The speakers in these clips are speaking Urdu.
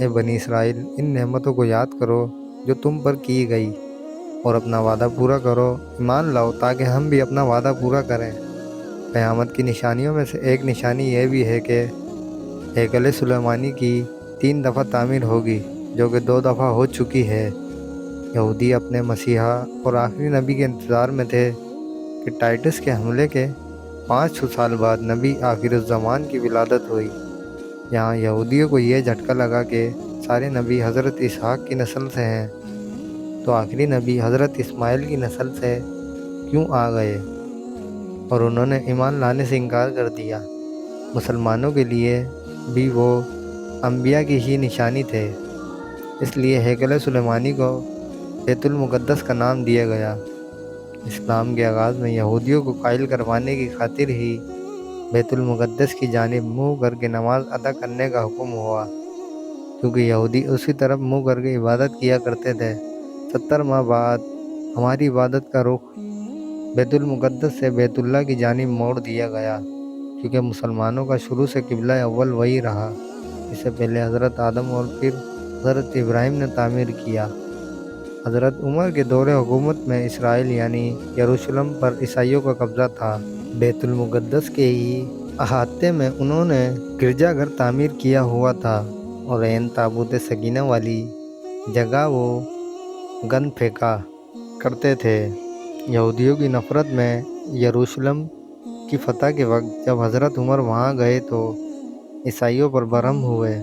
اے بنی اسرائیل، ان نعمتوں کو یاد کرو جو تم پر کی گئی، اور اپنا وعدہ پورا کرو، ایمان لاؤ تاکہ ہم بھی اپنا وعدہ پورا کریں۔ قیامت کی نشانیوں میں سے ایک نشانی یہ بھی ہے کہ ہیکل سلیمانی کی 3 دفعہ تعمیر ہوگی، جو کہ 2 دفعہ ہو چکی ہے۔ یہودی اپنے مسیحا اور آخری نبی کے انتظار میں تھے کہ ٹائٹس کے حملے کے 500 سال بعد نبی آخر الزمان کی ولادت ہوئی۔ یہاں یہودیوں کو یہ جھٹکا لگا کہ سارے نبی حضرت اسحاق کی نسل سے ہیں، تو آخری نبی حضرت اسماعیل کی نسل سے کیوں آ گئے، اور انہوں نے ایمان لانے سے انکار کر دیا۔ مسلمانوں کے لیے بھی وہ انبیاء کی ہی نشانی تھے، اس لیے ہیکل سلیمانی کو بیت المقدس کا نام دیا گیا۔ اسلام کے آغاز میں یہودیوں کو قائل کروانے کی خاطر ہی بیت المقدس کی جانب منہ کر کے نماز ادا کرنے کا حکم ہوا، کیونکہ یہودی اسی طرف منہ کر کے عبادت کیا کرتے تھے۔ 70 ماہ بعد ہماری عبادت کا رخ بیت المقدس سے بیت اللہ کی جانب موڑ دیا گیا، کیونکہ مسلمانوں کا شروع سے قبلہ اول وہی رہا، اس سے پہلے حضرت آدم اور پھر حضرت ابراہیم نے تعمیر کیا۔ حضرت عمر کے دور حکومت میں اسرائیل یعنی یروشلم پر عیسائیوں کا قبضہ تھا۔ بیت المقدس کے ہی احاطے میں انہوں نے گرجا گھر تعمیر کیا ہوا تھا، اور عین تابوت سکینہ والی جگہ وہ گند پھینکا کرتے تھے۔ یہودیوں کی نفرت میں یروشلم کی فتح کے وقت جب حضرت عمر وہاں گئے تو عیسائیوں پر برہم ہوئے،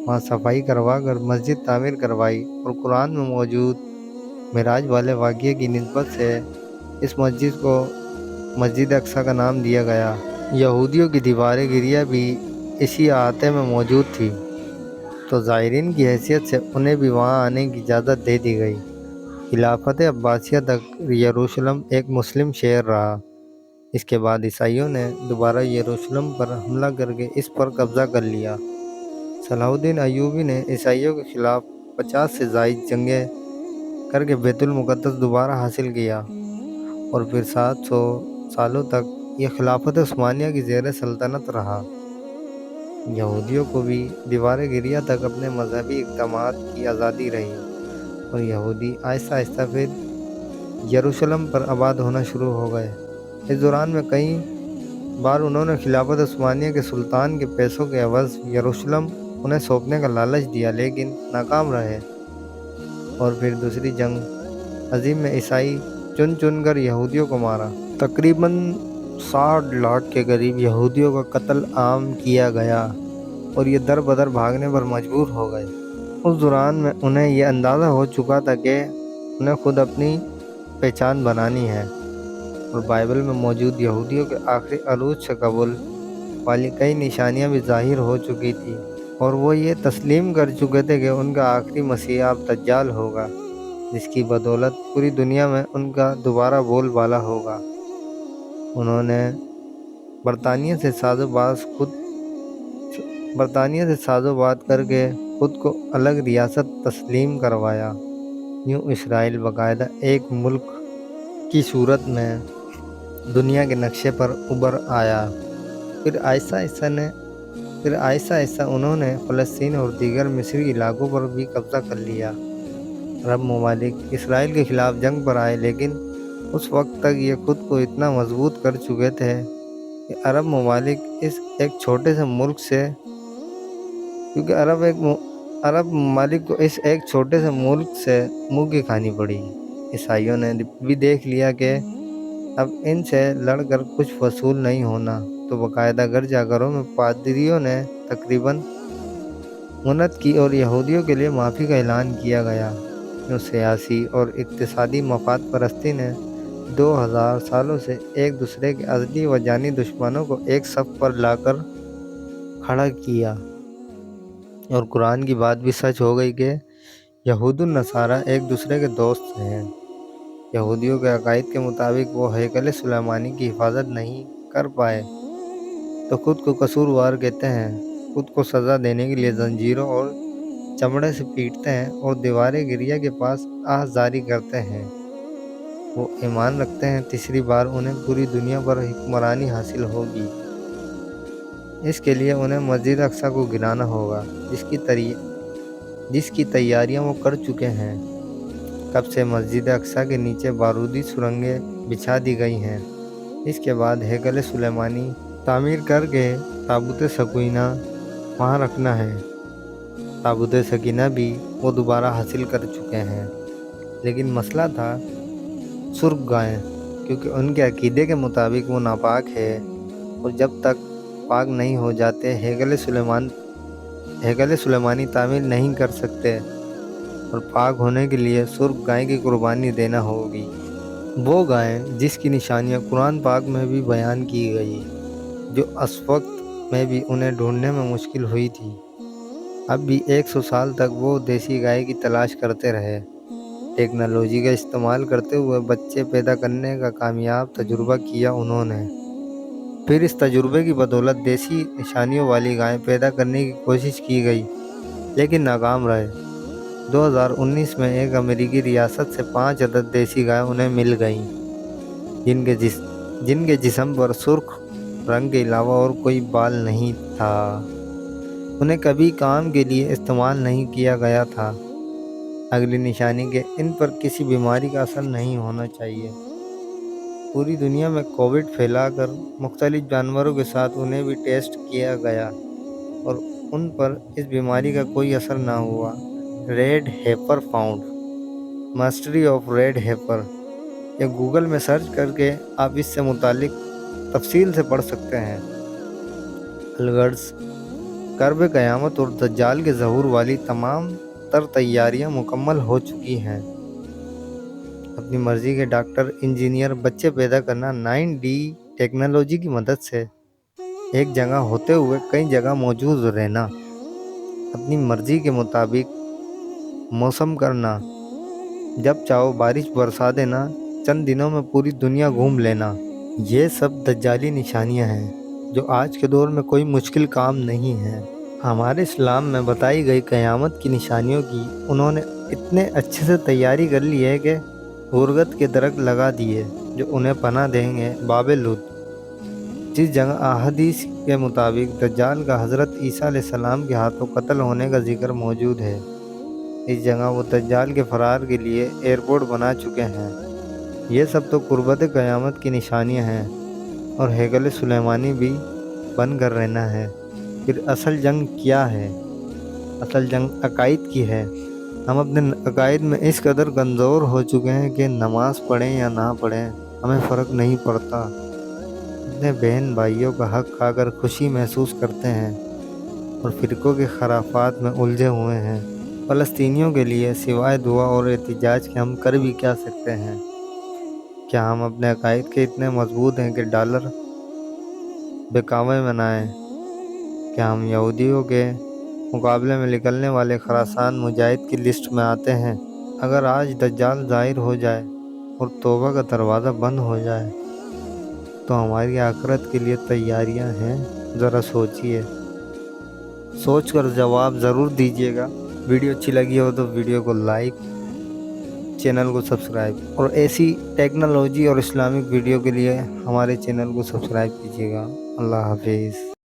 وہاں صفائی کروا کر مسجد تعمیر کروائی، اور قرآن میں موجود معراج والے واقعے کی نسبت سے اس مسجد کو مسجد اقصی کا نام دیا گیا۔ یہودیوں کی دیوار گریہ بھی اسی احاطے میں موجود تھی، تو زائرین کی حیثیت سے انہیں بھی وہاں آنے کی اجازت دے دی گئی۔ خلافت عباسیہ تک یروشلم ایک مسلم شہر رہا۔ اس کے بعد عیسائیوں نے دوبارہ یروشلم پر حملہ کر کے اس پر قبضہ کر لیا۔ صلاح الدین ایوبی نے عیسائیوں کے خلاف 50 سے زائد جنگیں کر کے بیت المقدس دوبارہ حاصل کیا، اور پھر 700 سالوں تک یہ خلافت عثمانیہ کی زیر سلطنت رہا۔ یہودیوں کو بھی دیوار گریہ تک اپنے مذہبی اقدامات کی آزادی رہی، اور یہودی آہستہ آہستہ پھر یروشلم پر آباد ہونا شروع ہو گئے۔ اس دوران میں کئی بار انہوں نے خلافت عثمانیہ کے سلطان کے پیسوں کے عوض یروشلم انہیں سونپنے کا لالچ دیا، لیکن ناکام رہے، اور پھر دوسری جنگ عظیم میں عیسائی چن چن کر یہودیوں کو مارا۔ تقریباً 60 لاکھ کے قریب یہودیوں کا قتل عام کیا گیا، اور یہ در بدر بھاگنے پر مجبور ہو گئے۔ اس دوران میں انہیں یہ اندازہ ہو چکا تھا کہ انہیں خود اپنی پہچان بنانی ہے، اور بائبل میں موجود یہودیوں کے آخری عروج سے قبل والی کئی نشانیاں بھی ظاہر ہو چکی تھیں، اور وہ یہ تسلیم کر چکے تھے کہ ان کا آخری مسیح اب دجال ہوگا، جس کی بدولت پوری دنیا میں ان کا دوبارہ بول بالا ہوگا۔ انہوں نے برطانیہ سے ساز و بات کر کے خود کو الگ ریاست تسلیم کروایا۔ یوں اسرائیل باقاعدہ ایک ملک کی صورت میں دنیا کے نقشے پر ابھر آیا۔ پھر آہستہ آہستہ انہوں نے فلسطین اور دیگر مصری علاقوں پر بھی قبضہ کر لیا۔ عرب ممالک اسرائیل کے خلاف جنگ پر آئے، لیکن اس وقت تک یہ خود کو اتنا مضبوط کر چکے تھے کہ عرب ممالک اس ایک چھوٹے سے ملک سے منہ کی کھانی پڑی۔ عیسائیوں نے بھی دیکھ لیا کہ اب ان سے لڑ کر کچھ وصول نہیں ہونا، تو باقاعدہ گرجا گھروں میں پادریوں نے تقریباً منعقد کی اور یہودیوں کے لیے معافی کا اعلان کیا گیا۔ یوں سیاسی اور اقتصادی مفاد پرستی نے 2000 سالوں سے ایک دوسرے کے ازلی و جانی دشمنوں کو ایک صف پر لا کر کھڑا کیا، اور قرآن کی بات بھی سچ ہو گئی کہ یہود النصارہ ایک دوسرے کے دوست ہیں۔ یہودیوں کے عقائد کے مطابق وہ ہیکل سلیمانی کی حفاظت نہیں کر پائے تو خود کو قصوروار کہتے ہیں، خود کو سزا دینے کے لیے زنجیروں اور چمڑے سے پیٹتے ہیں، اور دیوار گریہ کے پاس آہ زاری کرتے ہیں۔ وہ ایمان رکھتے ہیں تیسری بار انہیں پوری دنیا پر حکمرانی حاصل ہوگی۔ اس کے لیے انہیں مسجد اقصی کو گرانا ہوگا، جس کی تیاریاں وہ کر چکے ہیں۔ کب سے مسجد اقصیٰ کے نیچے بارودی سرنگیں بچھا دی گئی ہیں۔ اس کے بعد ہیکل سلیمانی تعمیر کر کے تابوت سکینہ وہاں رکھنا ہے۔ تابوت سکینہ بھی وہ دوبارہ حاصل کر چکے ہیں، لیکن مسئلہ تھا سرخ گائے، کیونکہ ان کے عقیدے کے مطابق وہ ناپاک ہے، اور جب تک پاک نہیں ہو جاتے ہیکل سلیمانی تعمیر نہیں کر سکتے، اور پاک ہونے کے لیے سرخ گائے کی قربانی دینا ہوگی۔ وہ گائے جس کی نشانیاں قرآن پاک میں بھی بیان کی گئی، جو اس وقت میں بھی انہیں ڈھونڈنے میں مشکل ہوئی تھی۔ اب بھی 100 سال تک وہ دیسی گائے کی تلاش کرتے رہے۔ ٹیکنالوجی کا استعمال کرتے ہوئے بچے پیدا کرنے کا کامیاب تجربہ کیا انہوں نے۔ پھر اس تجربے کی بدولت دیسی نشانیوں والی گائیں پیدا کرنے کی کوشش کی گئی، لیکن ناکام رہے۔ 2019 میں ایک امریکی ریاست سے 5 عدد دیسی گائیں انہیں مل گئیں، جن کے جسم پر سرخ رنگ کے علاوہ اور کوئی بال نہیں تھا۔ انہیں کبھی کام کے لیے استعمال نہیں کیا گیا تھا۔ اگلی نشانی کہ ان پر کسی بیماری کا اثر نہیں ہونا چاہیے۔ پوری دنیا میں کووڈ پھیلا کر مختلف جانوروں کے ساتھ انہیں بھی ٹیسٹ کیا گیا، اور ان پر اس بیماری کا کوئی اثر نہ ہوا۔ Red heifer found, mystery of red heifer, یا گوگل میں سرچ کر کے آپ اس سے متعلق تفصیل سے پڑھ سکتے ہیں۔ الغرض، قرب قیامت اور دجال کے ظہور والی تمام تر تیاریاں مکمل ہو چکی ہیں۔ اپنی مرضی کے ڈاکٹر، انجینئر بچے پیدا کرنا، 9D ٹیکنالوجی کی مدد سے ایک جگہ ہوتے ہوئے کئی جگہ موجود رہنا، اپنی مرضی کے مطابق موسم کرنا، جب چاہو بارش برسا دینا، چند دنوں میں پوری دنیا گھوم لینا، یہ سب دجالی نشانیاں ہیں، جو آج کے دور میں کوئی مشکل کام نہیں ہے۔ ہمارے اسلام میں بتائی گئی قیامت کی نشانیوں کی انہوں نے اتنے اچھے سے تیاری کر لی ہے کہ غربت کے درخت لگا دیے جو انہیں پناہ دیں گے باب لد، جس جگہ احادیث کے مطابق دجال کا حضرت عیسیٰ علیہ السلام کے ہاتھوں قتل ہونے کا ذکر موجود ہے۔ اس جگہ وہ دجال کے فرار کے لیے ایئرپورٹ بنا چکے ہیں۔ یہ سب تو قربت قیامت کی نشانیاں ہیں، اور ہیکل سلیمانی بھی بن کر رہنا ہے۔ پھر اصل جنگ کیا ہے؟ اصل جنگ عقائد کی ہے۔ ہم اپنے عقائد میں اس قدر کمزور ہو چکے ہیں کہ نماز پڑھیں یا نہ پڑھیں ہمیں فرق نہیں پڑتا۔ اپنے بہن بھائیوں کا حق کھا کر خوشی محسوس کرتے ہیں، اور فرقوں کے خرافات میں الجھے ہوئے ہیں۔ فلسطینیوں کے لیے سوائے دعا اور احتجاج کے ہم کر بھی کیا سکتے ہیں؟ کیا ہم اپنے عقائد کے اتنے مضبوط ہیں کہ ڈالر بکاوے منائیں؟ کیا ہم یہودیوں کے مقابلے میں نکلنے والے خراسان مجاہد کی لسٹ میں آتے ہیں؟ اگر آج دجال ظاہر ہو جائے اور توبہ کا دروازہ بند ہو جائے تو ہماری آخرت کے لیے تیاریاں ہیں؟ ذرا سوچیے، سوچ کر جواب ضرور دیجیے گا۔ ویڈیو اچھی لگی ہو تو ویڈیو کو لائک، چینل کو سبسکرائب، اور ایسی ٹیکنالوجی اور اسلامک ویڈیو کے لیے ہمارے چینل کو سبسکرائب کیجیے گا۔ اللہ حافظ۔